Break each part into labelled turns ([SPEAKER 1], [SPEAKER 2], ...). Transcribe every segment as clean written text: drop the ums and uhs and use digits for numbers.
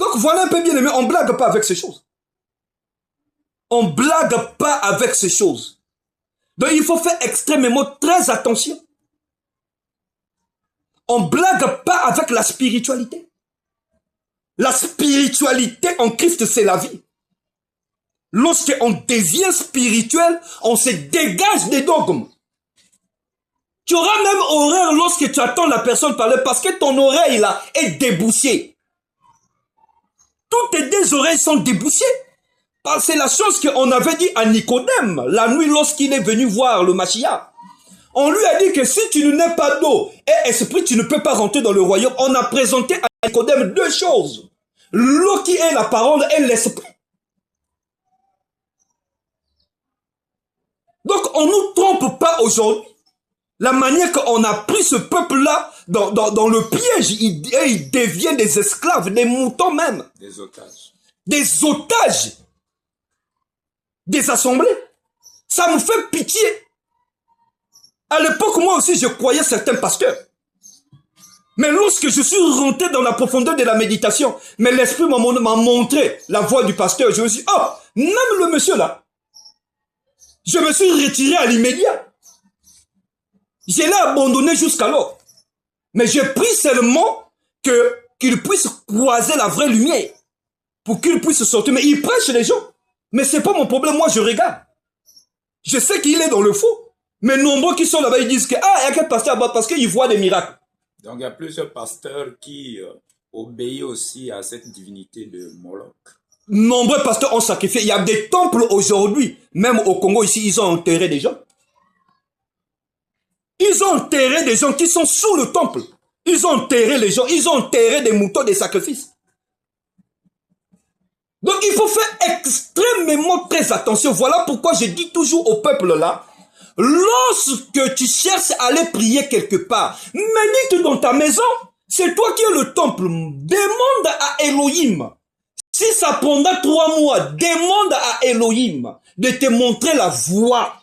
[SPEAKER 1] Donc voilà un peu bien aimé, on ne blague pas avec ces choses. On ne blague pas avec ces choses. Donc il faut faire extrêmement très attention. On ne blague pas avec la spiritualité. La spiritualité en Christ, c'est la vie. Lorsqu'on devient spirituel, on se dégage des dogmes. Tu auras même horreur lorsque tu attends la personne parler parce que ton oreille là est débouchée. Toutes tes deux oreilles sont débouchées. C'est la chose qu'on avait dit à Nicodème la nuit lorsqu'il est venu voir le Mashiach. On lui a dit que si tu n'es pas d'eau et esprit, tu ne peux pas rentrer dans le royaume. On a présenté à Nicodème deux choses. L'eau qui est la parole et l'esprit. Donc on ne nous trompe pas aujourd'hui. La manière qu'on a pris ce peuple-là dans le piège, il devient des esclaves, des moutons même.
[SPEAKER 2] Des otages.
[SPEAKER 1] Des otages. Des assemblées. Ça me fait pitié. À l'époque, moi aussi, je croyais certains pasteurs. Mais lorsque je suis rentré dans la profondeur de la méditation, mais l'esprit m'a montré la voix du pasteur, je me suis dit, oh, même le monsieur là, je me suis retiré à l'immédiat. Je l'ai abandonné jusqu'alors. Mais j'ai pris seulement qu'il puisse croiser la vraie lumière pour qu'il puisse sortir. Mais il prêche les gens. Mais c'est pas mon problème, moi je regarde. Je sais qu'il est dans le faux. Mais nombreux qui sont là-bas, ils disent que, ah, il y a quel pasteur là-bas parce qu'il voit des miracles.
[SPEAKER 2] Donc il y a plusieurs pasteurs qui obéissent aussi à cette divinité de Moloch.
[SPEAKER 1] Nombreux pasteurs ont sacrifié. Il y a des temples aujourd'hui, même au Congo ici, ils ont enterré des gens. Ils ont enterré des gens qui sont sous le temple. Ils ont enterré les gens, ils ont enterré des moutons, des sacrifices. Donc il faut faire extrêmement très attention. Voilà pourquoi je dis toujours au peuple là, lorsque tu cherches à aller prier quelque part, médite dans ta maison, c'est toi qui es le temple. Demande à Elohim. Si ça prendra 3 mois, demande à Elohim de te montrer la voie.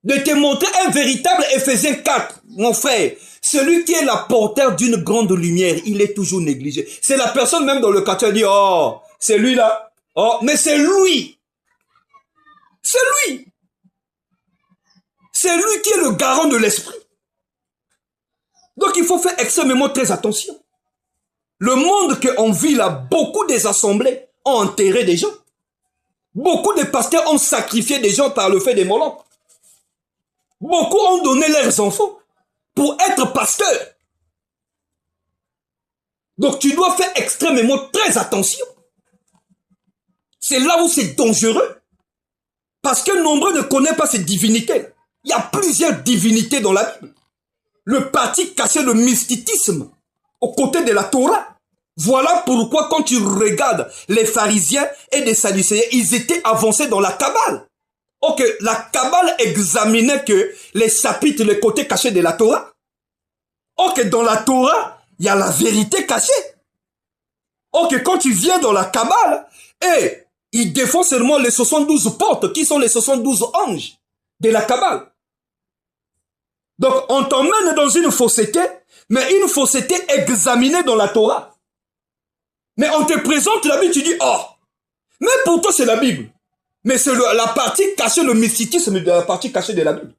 [SPEAKER 1] De te montrer un véritable Éphésiens 4, mon frère. Celui qui est la porteur d'une grande lumière, il est toujours négligé. C'est la personne même dans le quartier qui dit, oh, c'est lui là. Oh, mais c'est lui. C'est lui. C'est lui qui est le garant de l'esprit. Donc il faut faire extrêmement très attention. Le monde qu'on vit là, beaucoup des assemblées ont enterré des gens. Beaucoup de pasteurs ont sacrifié des gens par le fait des Molochs. Beaucoup ont donné leurs enfants pour être pasteurs. Donc tu dois faire extrêmement très attention. C'est là où c'est dangereux. Parce que nombreux ne connaissent pas ces divinités. Il y a plusieurs divinités dans la Bible. Le parti caché le mysticisme aux côtés de la Torah. Voilà pourquoi quand tu regardes les pharisiens et les sadducéens, ils étaient avancés dans la Kabbale. Ok, la Kabbale examinait que les chapitres, les côtés cachés de la Torah. Ok, dans la Torah, il y a la vérité cachée. Ok, quand tu viens dans la Kabbale, et il défend seulement les 72 portes, qui sont les 72 anges de la Kabbale. Donc, on t'emmène dans une fausseté, mais une fausseté examinée dans la Torah. Mais on te présente la Bible, tu dis, oh, mais pour toi c'est la Bible. Mais c'est la partie cachée, le mysticisme de la partie cachée de la Bible.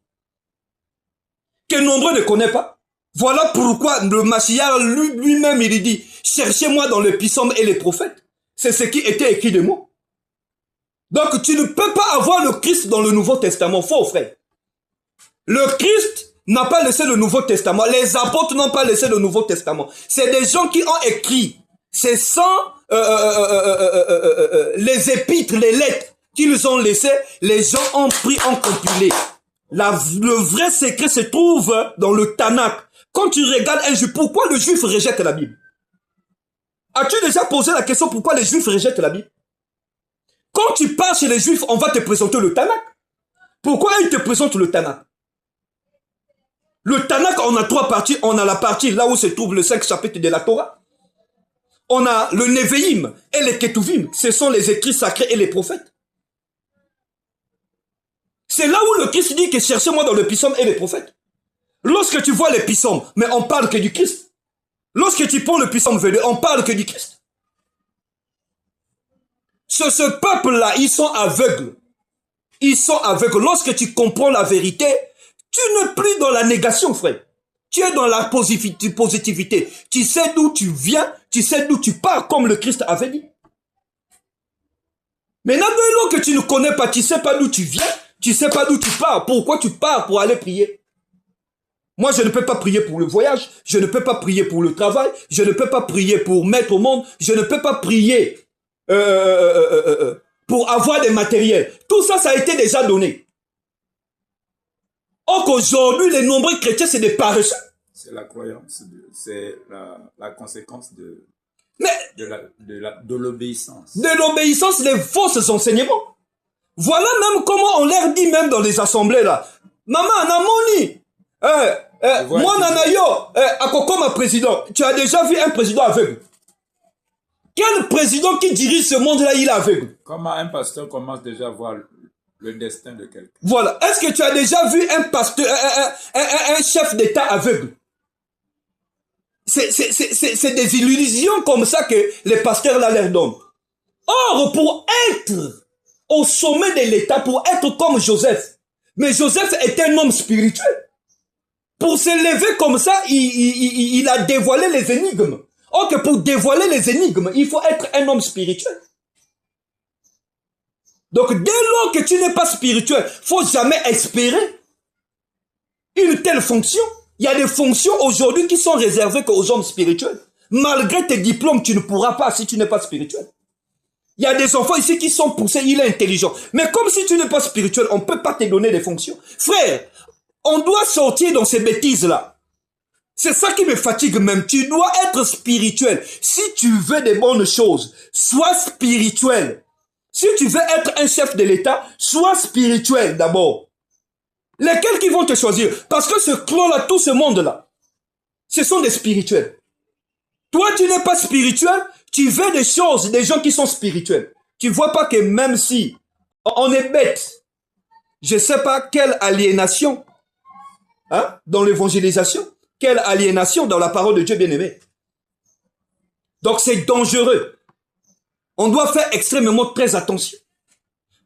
[SPEAKER 1] Que nombreux ne connaissent pas. Voilà pourquoi le Mashiach lui-même, il dit, cherchez-moi dans les psaumes et les prophètes. C'est ce qui était écrit de moi. Donc tu ne peux pas avoir le Christ dans le Nouveau Testament. Faux, frère. Le Christ n'a pas laissé le Nouveau Testament. Les apôtres n'ont pas laissé le Nouveau Testament. C'est des gens qui ont écrit. C'est sans les épîtres, les lettres qu'ils ont laissées, les gens ont pris, ont compilé. Le vrai secret se trouve dans le Tanakh. Quand tu regardes un juif, pourquoi le juif rejette la Bible? As-tu déjà posé la question pourquoi les juifs rejettent la Bible? Quand tu pars chez les juifs, on va te présenter le Tanakh. Pourquoi ils te présentent le Tanakh? Le Tanakh, on a 3 parties. On a la partie là où se trouvent les 5 chapitres de la Torah. On a le Nevi'im et les Ketuvim. Ce sont les écrits sacrés et les prophètes. C'est là où le Christ dit que cherchez-moi dans le psaume et les prophètes. Lorsque tu vois les psaumes, mais on parle que du Christ. Lorsque tu prends le psaume 22, on parle que du Christ. Ce peuple-là, ils sont aveugles. Ils sont aveugles. Lorsque tu comprends la vérité, tu n'es plus dans la négation, frère. Tu es dans la positivité. Tu sais d'où tu viens, tu sais d'où tu pars, comme le Christ avait dit. Maintenant, que tu ne connais pas, tu ne sais pas d'où tu viens, tu ne sais pas d'où tu pars. Pourquoi tu pars pour aller prier? Moi, je ne peux pas prier pour le voyage, je ne peux pas prier pour le travail, je ne peux pas prier pour mettre au monde, je ne peux pas prier pour avoir des matériels. Tout ça, ça a été déjà donné. Or qu'aujourd'hui, les nombreux chrétiens, c'est des paresseux.
[SPEAKER 2] C'est la croyance, c'est la conséquence de l'obéissance.
[SPEAKER 1] De l'obéissance, des fausses enseignements. Voilà même comment on leur dit même dans les assemblées là. Maman, Namoni, moi Nanayo, Akoko ma président. Tu as déjà vu un président aveugle? Quel président qui dirige ce monde là, il est aveugle?
[SPEAKER 2] Comment un pasteur commence déjà à voir le destin de quelqu'un?
[SPEAKER 1] Voilà. Est-ce que tu as déjà vu un pasteur, un chef d'État aveugle? C'est des illusions comme ça que les pasteurs là leur donnent. Or, pour être au sommet de l'État, pour être comme Joseph, mais Joseph est un homme spirituel. Pour s'élever comme ça, il a dévoilé les énigmes. Or que pour dévoiler les énigmes, il faut être un homme spirituel. Donc, dès lors que tu n'es pas spirituel, faut jamais espérer une telle fonction. Il y a des fonctions aujourd'hui qui sont réservées qu'aux hommes spirituels. Malgré tes diplômes, tu ne pourras pas si tu n'es pas spirituel. Il y a des enfants ici qui sont poussés, il est intelligent. Mais comme si tu n'es pas spirituel, on ne peut pas te donner des fonctions. Frère, on doit sortir dans ces bêtises-là. C'est ça qui me fatigue même. Tu dois être spirituel. Si tu veux des bonnes choses, sois spirituel. Si tu veux être un chef de l'État, sois spirituel d'abord. Lesquels qui vont te choisir? Parce que ce clan-là, tout ce monde-là, ce sont des spirituels. Toi, tu n'es pas spirituel, tu veux des choses, des gens qui sont spirituels. Tu vois pas que même si on est bête, je sais pas quelle aliénation, hein, dans l'évangélisation, quelle aliénation dans la parole de Dieu bien-aimé. Donc c'est dangereux. On doit faire extrêmement très attention.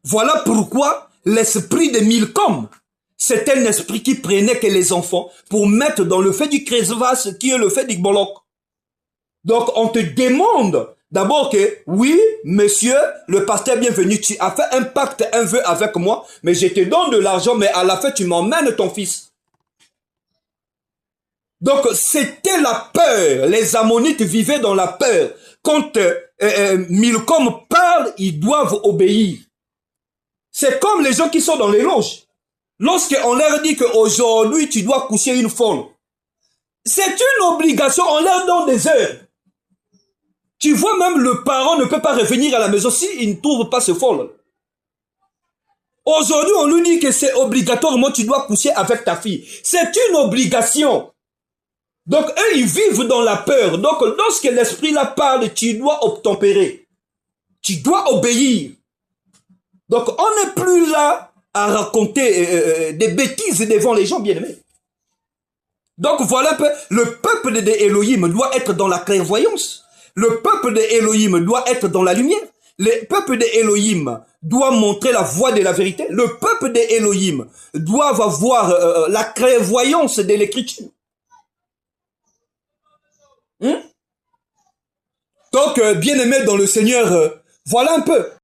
[SPEAKER 1] Voilà pourquoi l'esprit de Milcom, c'est un esprit qui prenait que les enfants pour mettre dans le fait du Kresvas, qui est le fait du Bolok. Donc, on te demande d'abord que, oui, monsieur, le pasteur bienvenu, tu as fait un pacte, un vœu avec moi, mais je te donne de l'argent, mais à la fin, tu m'emmènes ton fils. Donc, c'était la peur. Les Ammonites vivaient dans la peur. Quand Milcom parle, ils doivent obéir. C'est comme les gens qui sont dans les loges. Lorsqu'on leur dit qu'aujourd'hui, tu dois coucher une folle, c'est une obligation, on leur donne des heures. Tu vois, même le parent ne peut pas revenir à la maison s'il ne trouve pas ce folle. Aujourd'hui, on lui dit que c'est obligatoirement, tu dois coucher avec ta fille. C'est une obligation. Donc, eux, ils vivent dans la peur. Donc, lorsque l'esprit là parle, tu dois obtempérer. Tu dois obéir. Donc, on n'est plus là à raconter des bêtises devant les gens bien-aimés. Donc, voilà un peu, le peuple de Elohim doit être dans la clairvoyance. Le peuple de Elohim doit être dans la lumière. Le peuple de Elohim doit montrer la voie de la vérité. Le peuple de Elohim doit avoir la clairvoyance de l'écriture. Donc, bien-aimé dans le Seigneur, voilà un peu.